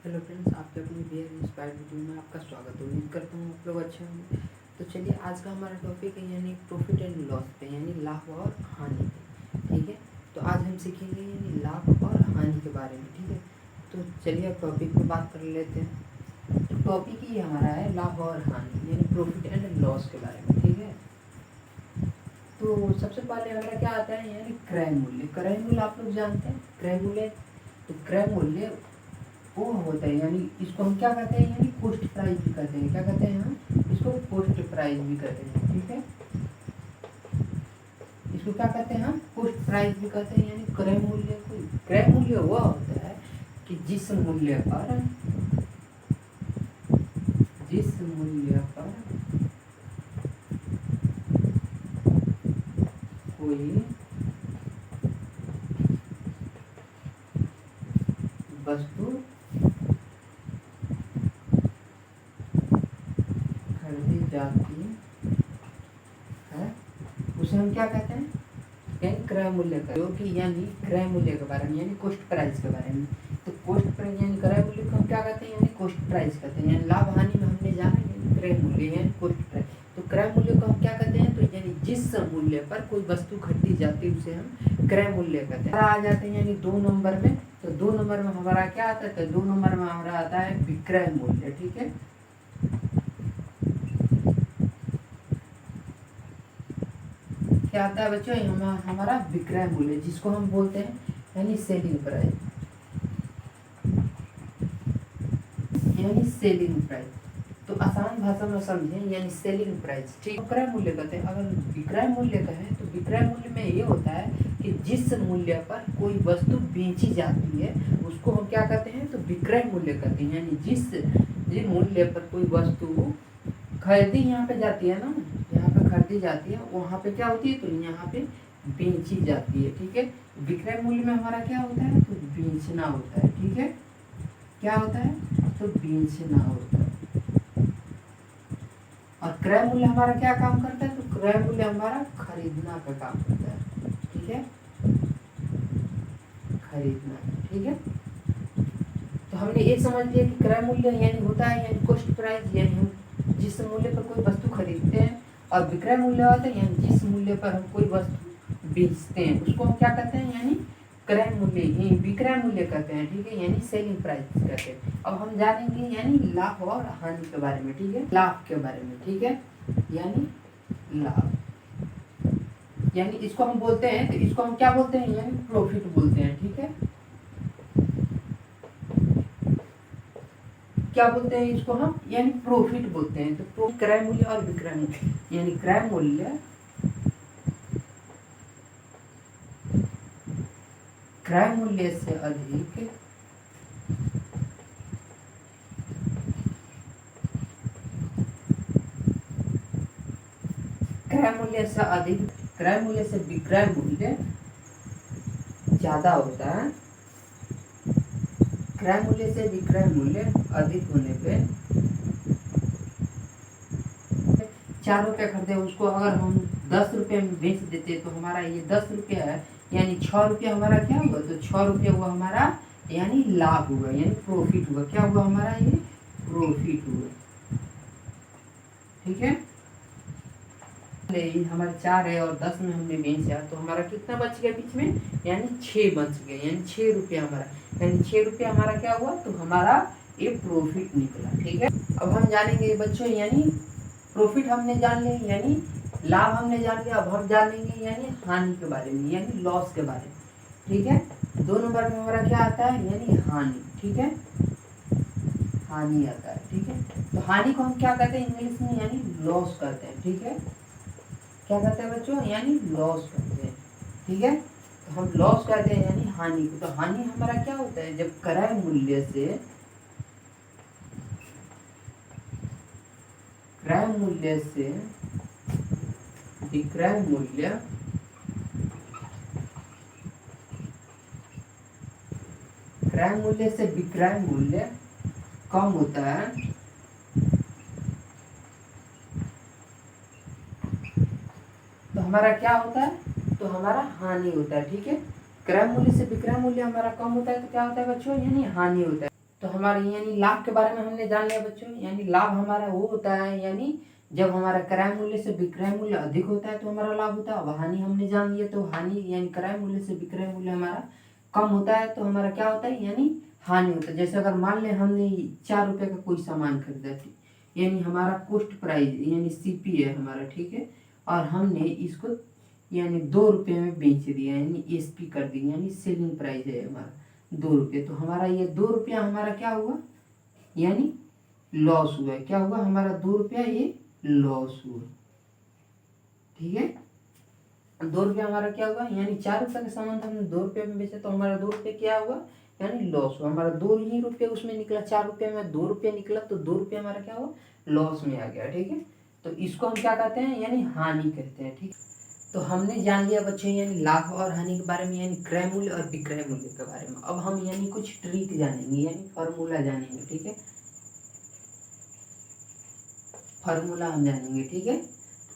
Hello friends, आपके अपनी beer inspired video में आपका स्वागत है। उम्मीद करता हूँ आप लोग अच्छे होंगे। तो चलिए, आज का हमारा टॉपिक है यानी प्रॉफिट एंड लॉस पे, यानी लाभ और हानि पे। ठीक है, तो आज हम सीखेंगे यानी लाभ और हानि के बारे में। ठीक है, तो चलिए अब टॉपिक पे बात कर लेते हैं। तो टॉपिक ही हमारा है लाभ और हानि, यानी प्रॉफिट एंड लॉस के बारे में। ठीक है, तो सबसे पहले हमारा क्या आता है यानी क्रय मूल्य। क्रय मूल्य आप लोग जानते हैं, क्रय मूल्य। तो क्रय मूल्य वो होता है, यानी इसको हम क्या कहते हैं, यानी कॉस्ट प्राइस भी कहते हैं। क्या कहते हैं हम इसको? कॉस्ट प्राइस भी कहते हैं। ठीक है, इसको क्या कहते हैं हम? कॉस्ट प्राइस भी कहते हैं। यानी क्रय मूल्य को, क्रय मूल्य वह होता है कि जिस मूल्य पर कोई वस्तु खरीदी जाती है उसे हम क्या कहते हैं, यानी क्रय मूल्य का, जो कि यानी क्रय मूल्य के बारे में, यानी कॉस्ट प्राइस के बारे में। तो कॉस्ट प्राइस यानी क्रय मूल्य को हम क्या कहते हैं, यानी कॉस्ट प्राइस कहते हैं। यानी लाभ हानि में हमने जाना यानी क्रय मूल्य यानी कॉस्ट प्राइस। तो क्रय मूल्य को हम क्या कहते हैं, तो यानी जिस मूल्य पर कोई वस्तु खरीदी जाती है उसे हम क्रय मूल्य कहते हैं। आ जाते हैं यानी 2 नंबर में। तो 2 नंबर में हमारा क्या आता है, तो 2 नंबर में हमारा आता है विक्रय मूल्य। ठीक है, क्या आता है बच्चों, हमारा विक्रय मूल्य, जिसको हम बोलते हैं यानी सेलिंग प्राइस, यानी सेलिंग प्राइस। तो आसान भाषा में समझें यानी सेलिंग प्राइस। ठीक, विक्रय मूल्य कहते हैं। अगर विक्रय मूल्य कहें तो विक्रय मूल्य में ये होता है कि जिस मूल्य पर कोई वस्तु बेची जाती है उसको हम क्या कहते हैं, तो विक्रय मूल्य कहते हैं। यानी जिस मूल्य पर कोई वस्तु खरीदी यहाँ पे जाती है ना, यहाँ पे खरीदी जाती है, वहाँ पे क्या होती है, तो यहाँ पे बेची जाती है। ठीक है, विक्रय मूल्य में हमारा क्या होता है, तो बेचना होता है। ठीक है, क्या होता है, तो बेचना होता है। और क्रय मूल्य हमारा क्या काम करता है, तो क्रय मूल्य हमारा खरीदना का काम करता है। ठीक है, खरीदना। ठीक है, तो हमने ये समझ लिया कि क्रय मूल्य यानी होता है यानी कॉस्ट प्राइस, यानी हम जिस मूल्य पर कोई वस्तु खरीदते हैं। और विक्रय मूल्य होता है यानी जिस मूल्य पर हम कोई वस्तु बेचते हैं उसको हम क्या कहते हैं, यानी क्रय मूल्य ही विक्रय मूल्य कहते हैं। ठीक है, यानी सेलिंग प्राइस कहते हैं। अब हम जानेंगे यानी लाभ और हानि के बारे में। ठीक है, लाभ के बारे में। ठीक है, यानी लाभ, यानी इसको हम बोलते हैं, तो इसको हम क्या बोलते हैं, यानी प्रॉफिट बोलते हैं। ठीक है, क्या बोलते हैं इसको हम, यानी प्रॉफिट बोलते हैं। तो क्रय मूल्य और विक्रय मूल्य, यानी क्रय मूल्य से अधिक क्रय मूल्य से विक्रय मूल्य ज्यादा होता है। क्रय मूल्य से विक्रय मूल्य अधिक होने पे 4 रुपये खरीदे, उसको अगर हम 10 रुपये में बेच देते तो हमारा ये 10 रुपया है, यानी 6 रुपया हमारा क्या हुआ, तो 6 रुपया हुआ हमारा यानी लाभ हुआ, यानी प्रॉफिट हुआ। क्या हुआ हमारा, ये प्रॉफिट हुआ। ठीक है, हमारे 4 है और 10 में हमने बेचा तो हमारा कितना बच गया बीच में, यानी 6 बच गए, यानी 6 रुपया हमारा, यानी 6 रुपया हमारा क्या हुआ, तो हमारा ये प्रॉफिट निकला। ठीक है, अब हम जानेंगे बच्चों, यानी प्रॉफिट हमने जान लिया, यानी लाभ हमने जान लिया। अब हम जानेंगे यानी हानि के बारे में, यानी लॉस के बारे में। ठीक है, 2 नंबर में हमारा क्या आता है, यानी हानि। ठीक है, हानि आता है। ठीक है, तो हानि को हम क्या कहते हैं इंग्लिश में, यानी लॉस कहते हैं। ठीक है, क्या कहते हैं बच्चों, यानी लॉस कहते हैं। ठीक है, तो हम लॉस कहते हैं यानी हानि को। तो हानि हमारा क्या होता है, जब क्रय मूल्य से विक्रय मूल्य क्रय मूल्य से विक्रय मूल्य कम होता है, तो हमारा क्या होता है, तो हमारा हानि होता है। ठीक है, क्रय मूल्य से विक्रय मूल्य हमारा कम होता है तो क्या होता है बच्चों, यानी हानि होता है। तो हमारे यानी लाभ के बारे में हमने जान लिया बच्चों। यानी लाभ हमारा वो होता है यानी जब हमारा क्रय मूल्य से विक्रय मूल्य अधिक होता है तो हमारा लाभ होता है। अब हानि हमने जान लिया, तो हानि यानी क्रय मूल्य से विक्रय मूल्य हमारा कम होता है तो हमारा क्या होता है यानी हानि होता है। जैसे अगर मान लें हमने 4 रुपये का कोई सामान खरीदा, यानी हमारा कॉस्ट प्राइस यानी सीपी है हमारा, ठीक है, और हमने इसको यानी 2 रुपये में बेच दिया यानी एसपी कर दी, यानी सेलिंग प्राइस है हमारा 2 रुपये। तो हमारा ये 2 रुपया हमारा क्या हुआ यानी लॉस हुआ है। क्या हुआ हमारा 2 रुपया ये लॉस हुआ, ठीक है। 2 रुपया हमारा क्या हुआ यानी 4 रुपये का सामान था हमने 2 रुपये में बेचा, तो हमारा 2 रुपये क्या हुआ यानी लॉस हुआ। हमारा 2 ही रुपये उसमें निकला, 4 रुपये में 2 रुपये निकला, तो 2 रुपये हमारा क्या हुआ लॉस में आ गया, ठीक है। तो इसको हम क्या कहते हैं यानी हानि कहते हैं, ठीक। तो हमने जान लिया बच्चों यानी लाभ और हानि के बारे में, यानी क्रय मूल्य और विक्रय मूल्य के बारे में। अब हम यानी कुछ ट्रिक जानेंगे यानी फॉर्मूला जानेंगे, ठीक है। फार्मूला हम जानेंगे, ठीक है।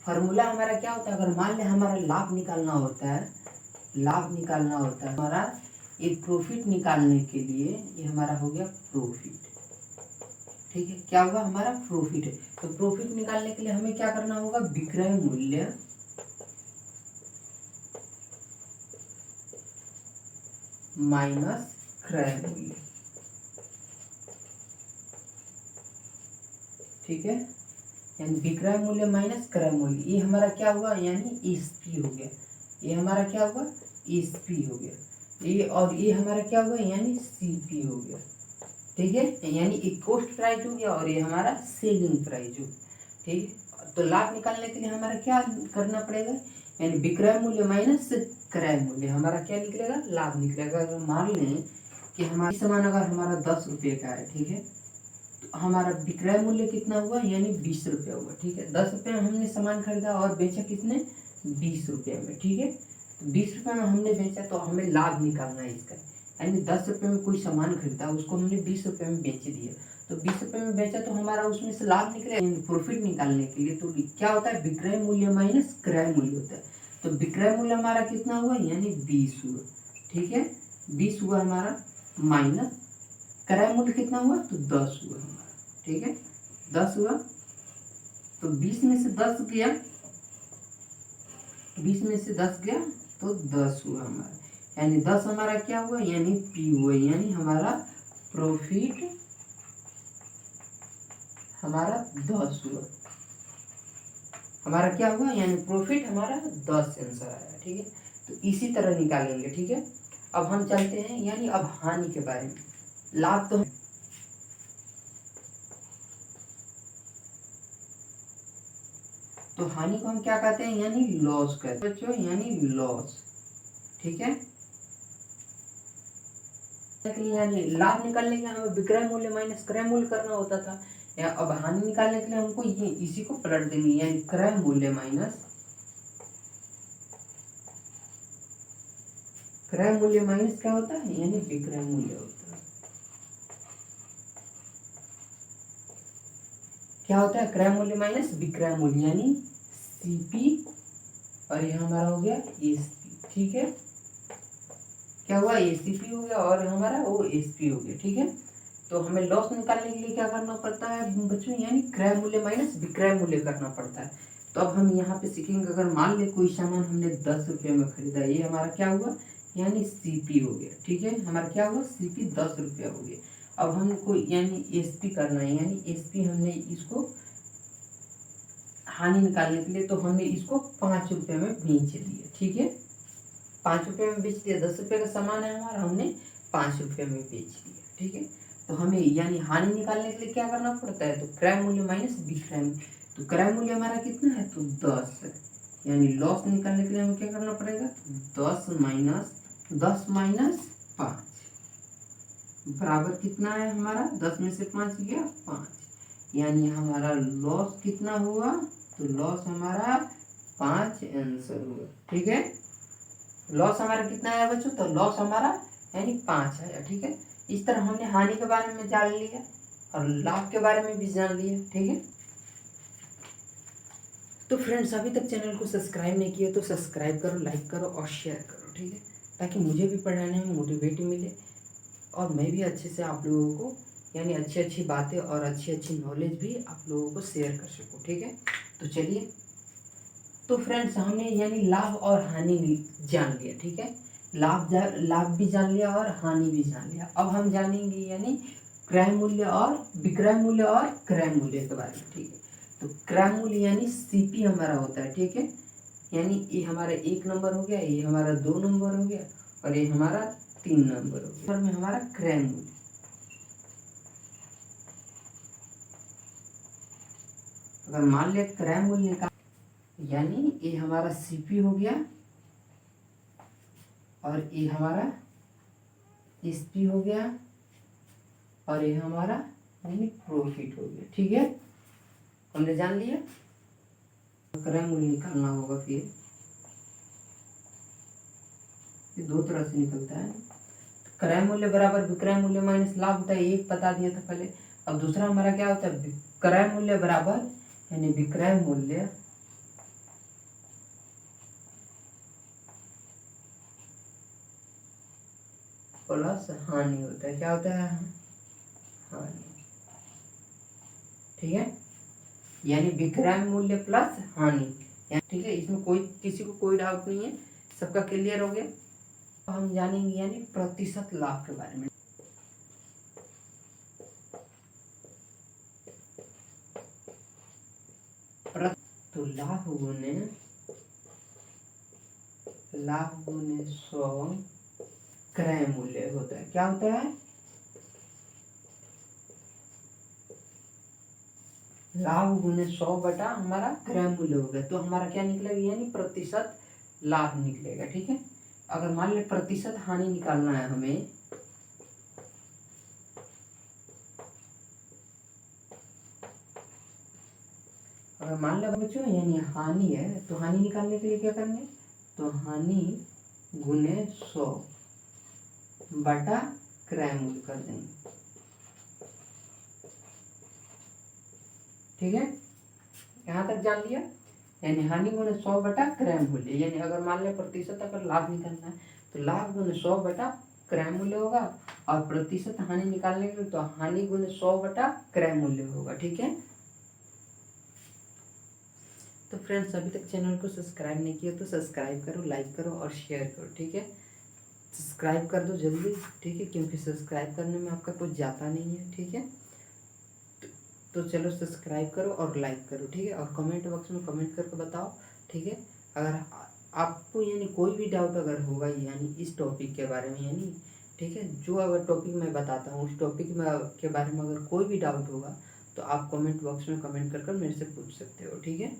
फार्मूला हमारा क्या होता है, अगर मान लें हमारा लाभ निकालना होता है, लाभ निकालना होता है हमारा एक प्रॉफिट निकालने के लिए, ये हमारा हो गया प्रॉफिट, ठीक है। क्या हुआ हमारा प्रॉफिट है, तो प्रॉफिट निकालने के लिए हमें क्या करना होगा, विक्रय मूल्य माइनस क्रय मूल्य, ठीक है। यानी विक्रय मूल्य माइनस क्रय मूल्य, ये हमारा क्या हुआ यानी एसपी हो गया, ये हमारा क्या हुआ एसपी हो गया, ये और ये हमारा क्या हुआ यानी सीपी हो गया, ठीक है। यानी एक कॉस्ट प्राइस हो गया और ये हमारा सेलिंग प्राइस हो, ठीक है। तो लाभ निकालने के लिए हमारा क्या करना पड़ेगा, यानी विक्रय मूल्य माइनस क्रय मूल्य, हमारा क्या निकलेगा लाभ निकलेगा। अगर मान लें कि हमारा सामान अगर हमारा 10 रुपये का है, ठीक है, हमारा विक्रय मूल्य कितना हुआ यानी 20 रुपये हुआ, ठीक है। 10 रुपये में हमने सामान खरीदा और बेचा कितने 20 रुपये में, ठीक है। तो 20 रुपये में हमने बेचा तो हमें लाभ निकालना है इसका, यानी 10 रुपये में कोई सामान खरीदा उसको हमने 20 रुपये में बेच दिया, तो 20 रुपये में बेचा तो हमारा उसमें से लाभ निकले। प्रॉफिट निकालने के लिए तो क्या होता है विक्रय मूल्य माइनस क्रय मूल्य होता है। तो विक्रय मूल्य हमारा कितना हुआ यानी 20 हुआ, ठीक है, 20 हुआ हमारा, माइनस क्रय मूल्य कितना हुआ तो 10 हुआ हमारा, ठीक है, 10 हुआ। तो 20 में से 10 गया, 20 में से 10 गया तो 10 हुआ हमारा, यानी 10 हमारा क्या हुआ यानी पी हुआ, यानी हमारा प्रॉफिट हमारा 10 हुआ, हमारा क्या हुआ यानी प्रॉफिट हमारा 10 आंसर आया, ठीक है। तो इसी तरह निकालेंगे, ठीक है। अब हम चलते हैं यानी अब हानि के बारे में। लाभ तो हानि को हम क्या कहते हैं यानी लॉस कहते हैं बच्चों, यानी लॉस, ठीक है। यानी लाभ निकालने के लिए हमें विक्रय मूल्य माइनस क्रय मूल्य करना होता था, या अब हानि निकालने के लिए हमको ये इसी को पलट देंगे, यानी क्रय मूल्य माइनस क्रय मूल्य माइनस क्या होता है यानी विक्रय मूल्य होता है। क्या होता है क्रय मूल्य माइनस विक्रय मूल्य, यानी सीपी, और ये हमारा हो गया एसपी, ठीक है। क्या हुआ एसीपी हो गया और हमारा वो एसपी हो गया, ठीक है। तो हमें लॉस निकालने के लिए क्या करना पड़ता है बच्चों, यानी क्रय मूल्य माइनस विक्रय मूल्य करना पड़ता है। तो अब हम यहाँ पे सीखेंगे, अगर मान ले कोई सामान हमने 10 रुपये में खरीदा, ये हमारा क्या हुआ यानी सीपी हो गया, ठीक है, हमारा क्या हुआ सीपी 10 रुपया हो गया। अब हमको यानी एसपी करना है, यानी एसपी हमने इसको हानि निकालने के लिए तो हमने इसको 5 रुपये में बेच दिया, ठीक है, 5 रुपये में बेच दिया। 10 रुपये का सामान है हमारा, हमने 5 रुपये में बेच दिया, ठीक है। तो हमें यानी हानि निकालने के लिए क्या करना पड़ता है, तो क्रय मूल्य माइनस विक्रय मूल्य, तो क्रय मूल्य हमारा कितना है तो 10 है, यानी लॉस निकालने के लिए हमें क्या करना पड़ेगा, 10 माइनस 5 बराबर कितना है हमारा, 10 में से 5 गया 5, यानी हमारा लॉस कितना हुआ, तो लॉस हमारा 5 आंसर हुआ, ठीक है। लॉस हमारा कितना आया बच्चों, तो लॉस हमारा यानी 5 आया, ठीक है। इस तरह हमने हानि के बारे में जान लिया और लाभ के बारे में भी जान लिया, ठीक है। तो फ्रेंड्स अभी तक चैनल को सब्सक्राइब नहीं किया तो सब्सक्राइब करो, लाइक करो और शेयर करो, ठीक है, ताकि मुझे भी पढ़ाने में मोटिवेट मिले और मैं भी अच्छे से आप लोगों को यानी अच्छी अच्छी बातें और अच्छी अच्छी नॉलेज भी आप लोगों को शेयर कर सकूँ। ठीक है, तो चलिए, तो फ्रेंड्स हमने यानी लाभ और हानि भी जान लिया। ठीक है, लाभ भी जान लिया और हानि भी जान लिया। अब हम जानेंगे यानी क्रय मूल्य और विक्रय मूल्य और क्रय मूल्य के बारे में। ठीक है, तो क्रय मूल्य यानी सीपी हमारा होता है। ठीक है, यानी ये हमारा 1 नंबर हो गया, ये हमारा 2 नंबर हो गया और ये हमारा 3 नंबर हो गया। में हमारा क्रय मूल्य, अगर मान लिया क्रय मूल्य निकाल, यानी ये हमारा सीपी हो गया और ये हमारा एसपी हो गया और ये हमारा यानी प्रॉफिट हो गया। ठीक है, हमने जान लिया। क्रय मूल्य निकालना होगा, फिर ये 2 तरह से निकलता है। क्रय मूल्य बराबर विक्रय मूल्य माइनस लाभ होता है, एक बता दिया था पहले। अब दूसरा हमारा क्या होता है, क्रय मूल्य बराबर यानी विक्रय मूल्य प्लस हानि होता है। क्या होता है, हानि। ठीक है, यानी विक्रय मूल्य प्लस हानि। ठीक है, इसमें कोई किसी को कोई डाउट नहीं है, सबका क्लियर हो गया। हम जानेंगे यानी प्रतिशत लाभ के बारे में। तो लाभ गुने 100 क्रय मूल्य होता है। क्या होता है, लाभ गुने 100 बटा हमारा क्रय मूल्य हो गया, तो हमारा क्या निकलेगा, यानी प्रतिशत लाभ निकलेगा। ठीक है, अगर मान ले प्रतिशत हानि निकालना है हमें, अगर मान लो बच्चों यानी हानि है, तो हानि निकालने के लिए क्या करेंगे, तो हानि गुने 100 बटा क्रय मूल्य कर देंगे। ठीक है, यहाँ तक जान लिया। यानी हानि गुने 100 बटा क्रय मूल्य, यानी अगर मान लें प्रतिशत अगर लाभ निकालना है तो लाभ गुने 100 बटा क्रय मूल्य होगा, और प्रतिशत हानि निकालने के लिए तो हानि गुने 100 बटा क्रय मूल्य होगा। ठीक है, तो फ्रेंड्स अभी तक चैनल को सब्सक्राइब नहीं किया तो सब्सक्राइब करो, लाइक करो और शेयर करो। ठीक है, सब्सक्राइब कर दो जल्दी। ठीक है, क्योंकि सब्सक्राइब करने में आपका कुछ जाता नहीं है। ठीक है, तो चलो सब्सक्राइब करो और लाइक करो। ठीक है, और कमेंट बॉक्स में कमेंट करके बताओ। ठीक है, अगर आपको यानी कोई भी डाउट अगर होगा यानी इस टॉपिक के बारे में, यानी ठीक है, जो अगर टॉपिक मैं बताता हूँ उस टॉपिक में के बारे में अगर कोई भी डाउट होगा तो आप कमेंट बॉक्स में कमेंट कर मेरे से पूछ सकते हो। ठीक है।